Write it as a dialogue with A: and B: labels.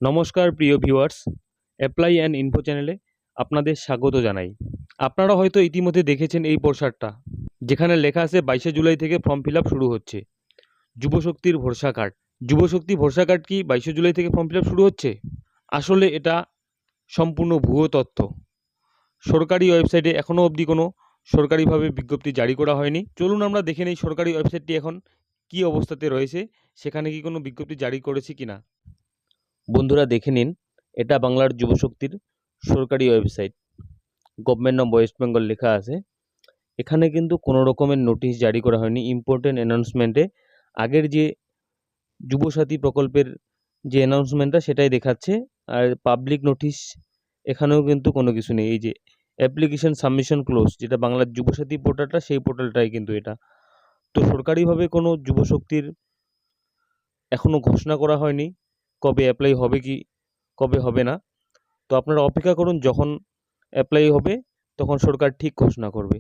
A: নমস্কার প্রিয় viewers, apply and info চ্যানেলে আপনাদের স্বাগত জানাই। আপনারা হয়তো ইতিমধ্যে দেখেছেন এই পোস্টারটা, যেখানে লেখা আছে 22শে জুলাই থেকে ফর্ম ফিল আপ শুরু হচ্ছে। যুবশক্তির ভরসা কার্ড। যুবশক্তি ভরসা কার্ড কি 22শে জুলাই থেকে ফর্ম ফিল আপ শুরু হচ্ছে? আসলে এটা সম্পূর্ণ ভুয়ো তথ্য। সরকারি ওয়েবসাইটে এখনও অবধি কোনো সরকারিভাবে বিজ্ঞপ্তি জারি করা হয়নি। চলুন আমরা দেখে নিই সরকারি ওয়েবসাইটটি এখন কী অবস্থাতে রয়েছে, সেখানে কি কোনো বিজ্ঞপ্তি জারি করেছে কি না। বন্ধুরা দেখে নিন, এটা বাংলার যুবশক্তির সরকারি website. Government of West Bengal লেখা আছে। এখানে কিন্তু কোনো রকমের নোটিশ জারি করা হয়নি। ইম্পর্টেন্ট অ্যানাউন্সমেন্টে আগের যে যুবসাথী প্রকল্পের যে অ্যানাউন্সমেন্টটা সেটাই দেখাচ্ছে, আর পাবলিক নোটিশ এখানেও কিন্তু কোনো কিছু নেই। এই যে অ্যাপ্লিকেশন সাবমিশন ক্লোজ, যেটা বাংলার যুবসাথী পোর্টালটা, সেই পোর্টালটাই কিন্তু এটা। তো সরকারিভাবে কোনো যুবশক্তির এখনও ঘোষণা করা হয়নি কবে অ্যাপ্লাই হবে কি কবে হবে না। তো আপনারা অপেক্ষা করুন, যখন অ্যাপ্লাই হবে তখন সরকার ঠিক ঘোষণা করবে।